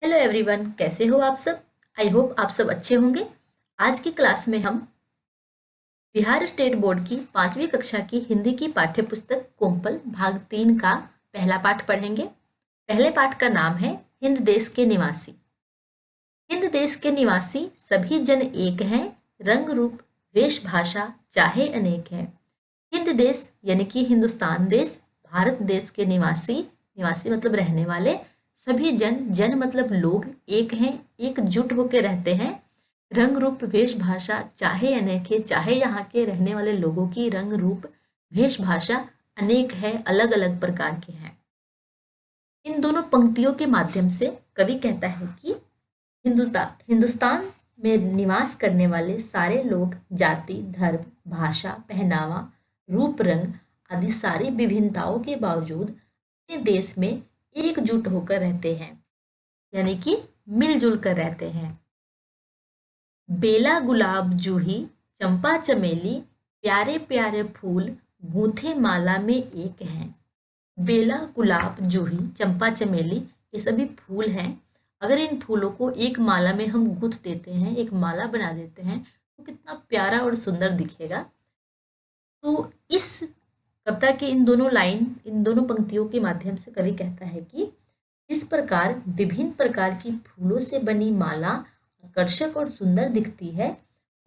Hello everyone, कैसे हो आप सब। आई होप आप सब अच्छे होंगे। आज की क्लास में हम बिहार स्टेट बोर्ड की 5वीं कक्षा की हिंदी की पाठ्य पुस्तक कोम्पल भाग 3 का पहला पाठ पढ़ेंगे। पहले पाठ का नाम है हिंद देश के निवासी। हिंद देश के निवासी सभी जन एक हैं, रंग रूप वेश भाषा चाहे अनेक है। हिंद देश यानी कि हिंदुस्तान देश, भारत देश के निवासी, निवासी मतलब रहने वाले, सभी जन, जन मतलब लोग, एक हैं, एकजुट होकर रहते हैं। रंग रूप वेशभाषा चाहे अनेक है, चाहे यहाँ के रहने वाले लोगों की रंग रूप वेशभाषा अनेक है, अलग अलग प्रकार के हैं। इन दोनों पंक्तियों के माध्यम से कवि कहता है कि हिंदुस्तान में निवास करने वाले सारे लोग जाति, धर्म, भाषा, पहनावा, रूप रंग आदि सारी विभिन्नताओं के बावजूद अपने देश में एकजुट होकर रहते हैं, यानी कि मिलजुल कर रहते हैं। बेला गुलाब जूही चंपा चमेली प्यारे प्यारे फूल गूंथे माला में एक हैं। बेला गुलाब जूही चंपा चमेली ये सभी फूल हैं। अगर इन फूलों को एक माला में हम गूंथ देते हैं, एक माला बना देते हैं, तो कितना प्यारा और सुंदर दिखेगा। तो इस कविता के इन दोनों पंक्तियों के माध्यम से कवि कहता है कि इस प्रकार विभिन्न प्रकार की फूलों से बनी माला आकर्षक और सुंदर दिखती है,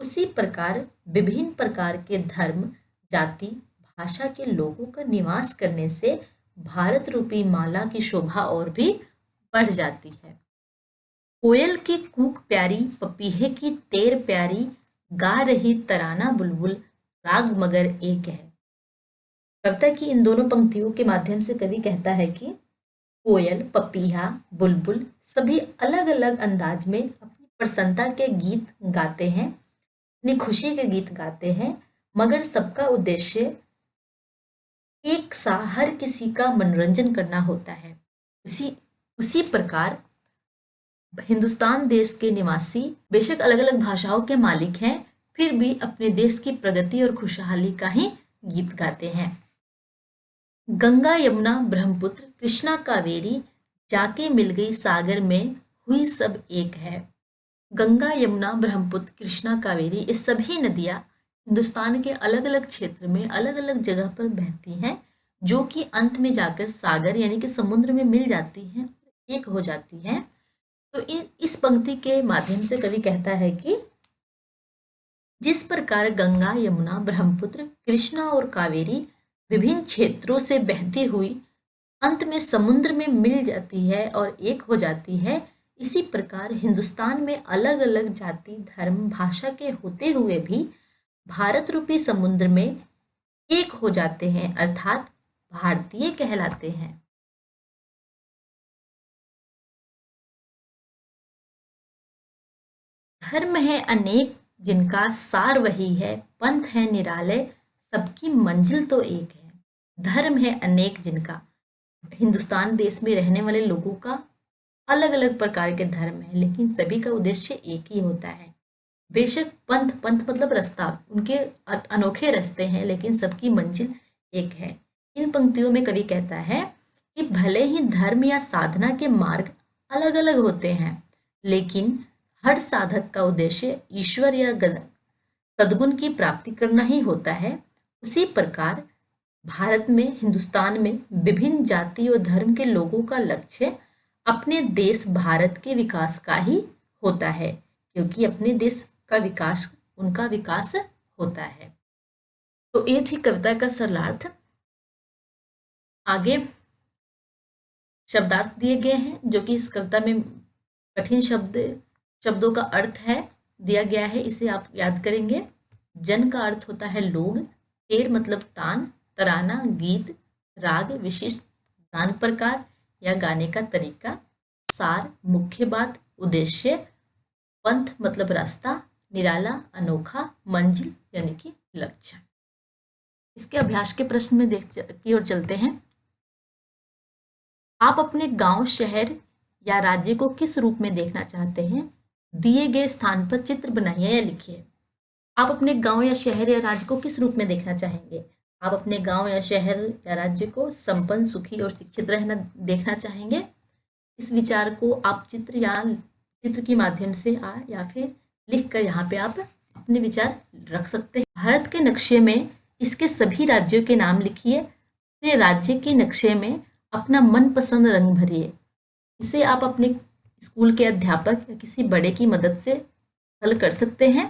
उसी प्रकार विभिन्न प्रकार के धर्म, जाति, भाषा के लोगों का निवास करने से भारत रूपी माला की शोभा और भी बढ़ जाती है। कोयल की कूक प्यारी, पपीहे की टेर प्यारी, गा रही तराना बुलबुल, राग मगर एक है। कविता की इन दोनों पंक्तियों के माध्यम से कवि कहता है कि कोयल, पपीहा, बुलबुल सभी अलग अलग अंदाज में अपनी प्रसन्नता के गीत गाते हैं, अपनी खुशी के गीत गाते हैं, मगर सबका उद्देश्य एक सा हर किसी का मनोरंजन करना होता है। उसी प्रकार हिंदुस्तान देश के निवासी बेशक अलग अलग भाषाओं के मालिक हैं, फिर भी अपने देश की प्रगति और खुशहाली का ही गीत गाते हैं। गंगा यमुना ब्रह्मपुत्र कृष्णा कावेरी जाके मिल गई सागर में हुई सब एक है। गंगा यमुना ब्रह्मपुत्र कृष्णा कावेरी ये सभी नदियां हिंदुस्तान के अलग अलग क्षेत्र में अलग अलग जगह पर बहती हैं, जो कि अंत में जाकर सागर यानी कि समुद्र में मिल जाती हैं, एक हो जाती हैं। तो इस पंक्ति के माध्यम से कवि कहता है कि जिस प्रकार गंगा यमुना ब्रह्मपुत्र कृष्णा और कावेरी विभिन्न क्षेत्रों से बहती हुई अंत में समुद्र में मिल जाती है और एक हो जाती है, इसी प्रकार हिंदुस्तान में अलग अलग जाति, धर्म, भाषा के होते हुए भी भारत रूपी समुद्र में एक हो जाते हैं, अर्थात भारतीय कहलाते हैं। धर्म है अनेक जिनका सार वही है, पंथ है निरालय सबकी मंजिल तो एक है। धर्म है अनेक जिनका, हिंदुस्तान देश में रहने वाले लोगों का अलग अलग प्रकार के धर्म है, लेकिन सभी का उद्देश्य एक ही होता है। बेशक पंथ, पंथ मतलब रास्ता, उनके अनोखे रास्ते हैं, लेकिन सबकी मंजिल एक है। इन पंक्तियों में कवि कहता है कि भले ही धर्म या साधना के मार्ग अलग अलग होते हैं, लेकिन हर साधक का उद्देश्य ईश्वर या सद्गुण की प्राप्ति करना ही होता है। उसी प्रकार भारत में, हिंदुस्तान में विभिन्न जाति और धर्म के लोगों का लक्ष्य अपने देश भारत के विकास का ही होता है, क्योंकि अपने देश का विकास उनका विकास होता है। तो ये थी कविता का सरलार्थ। आगे शब्दार्थ दिए गए हैं, जो कि इस कविता में कठिन शब्दों का अर्थ है दिया गया है, इसे आप याद करेंगे। जन का अर्थ होता है लोग, टेर मतलब तान, तराना गीत, राग विशिष्ट गान प्रकार या गाने का तरीका, सार मुख्य बात, उद्देश्य, पंथ मतलब रास्ता, निराला अनोखा, मंजिल यानी कि लक्ष्य। इसके अभ्यास के प्रश्न में की ओर चलते हैं। आप अपने गांव, शहर या राज्य को किस रूप में देखना चाहते हैं? दिए गए स्थान पर चित्र बनाइए या लिखिए। आप अपने गांव या शहर या राज्य को किस रूप में देखना चाहेंगे? आप अपने गांव या शहर या राज्य को संपन्न, सुखी और शिक्षित रहना देखना चाहेंगे? इस विचार को आप चित्र के माध्यम से या फिर लिख कर यहाँ पे आप अपने विचार रख सकते हैं। भारत के नक्शे में इसके सभी राज्यों के नाम लिखिए। अपने राज्य के नक्शे में अपना मनपसंद रंग भरिए। इसे आप अपने स्कूल के अध्यापक या किसी बड़े की मदद से हल कर सकते हैं।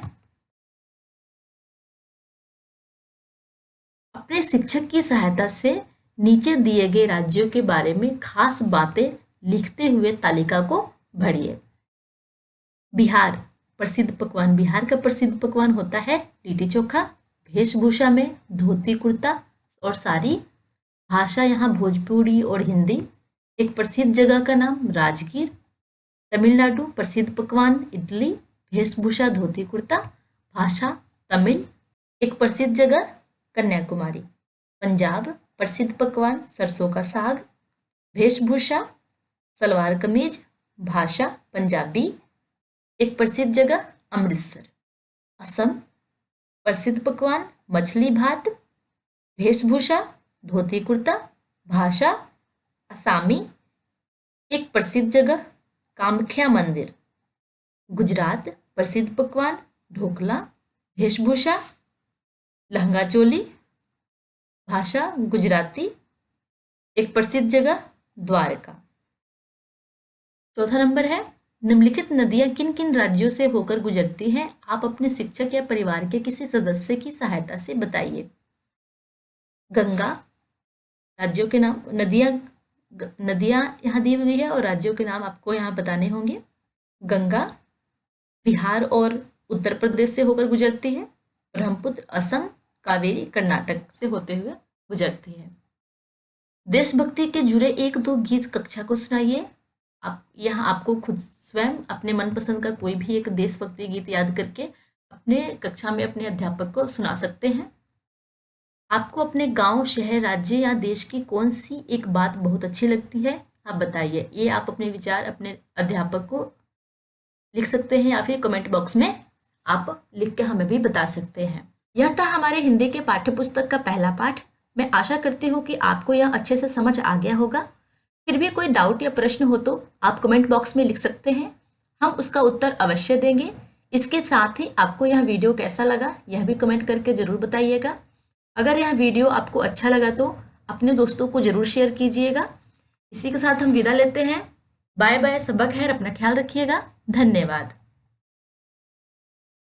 अपने शिक्षक की सहायता से नीचे दिए गए राज्यों के बारे में खास बातें लिखते हुए तालिका को भरिए। बिहार प्रसिद्ध पकवान, बिहार का प्रसिद्ध पकवान होता है लिट्टी चोखा। वेशभूषा में धोती कुर्ता और साड़ी। भाषा यहाँ भोजपुरी और हिंदी। एक प्रसिद्ध जगह का नाम राजगीर। तमिलनाडु प्रसिद्ध पकवान इडली। वेशभूषा धोती कुर्ता। भाषा तमिल। एक प्रसिद्ध जगह कन्याकुमारी। पंजाब प्रसिद्ध पकवान सरसों का साग। वेशभूषा सलवार कमीज। भाषा पंजाबी। एक प्रसिद्ध जगह अमृतसर। असम प्रसिद्ध पकवान मछली भात। वेशभूषा धोती कुर्ता। भाषा असामी। एक प्रसिद्ध जगह कामाख्या मंदिर। गुजरात प्रसिद्ध पकवान ढोकला। वेशभूषा लहंगा चोली। भाषा गुजराती। एक प्रसिद्ध जगह द्वारका। चौथा नंबर है, निम्नलिखित नदियां किन किन राज्यों से होकर गुजरती हैं? आप अपने शिक्षक या परिवार के किसी सदस्य की सहायता से बताइए। गंगा, राज्यों के नाम, नदियां यहाँ दी हुई है और राज्यों के नाम आपको यहाँ बताने होंगे। गंगा बिहार और उत्तर प्रदेश से होकर गुजरती है। ब्रह्मपुत्र असम। कावेरी कर्नाटक से होते हुए गुजरती है। देशभक्ति के जुड़े एक दो गीत कक्षा को सुनाइए। आप यहाँ आपको खुद स्वयं अपने मनपसंद का कोई भी एक देशभक्ति गीत याद करके अपने कक्षा में अपने अध्यापक को सुना सकते हैं। आपको अपने गांव, शहर, राज्य या देश की कौन सी एक बात बहुत अच्छी लगती है? आप बताइए। ये आप अपने विचार अपने अध्यापक को लिख सकते हैं या फिर कमेंट बॉक्स में आप लिख के हमें भी बता सकते हैं। यह था हमारे हिंदी के पाठ्य पुस्तक का पहला पाठ। मैं आशा करती हूँ कि आपको यह अच्छे से समझ आ गया होगा। फिर भी कोई डाउट या प्रश्न हो तो आप कमेंट बॉक्स में लिख सकते हैं, हम उसका उत्तर अवश्य देंगे। इसके साथ ही आपको यह वीडियो कैसा लगा यह भी कमेंट करके ज़रूर बताइएगा। अगर यह वीडियो आपको अच्छा लगा तो अपने दोस्तों को ज़रूर शेयर कीजिएगा। इसी के साथ हम विदा लेते हैं। बाय बाय, सबक खैर, अपना ख्याल रखिएगा। धन्यवाद।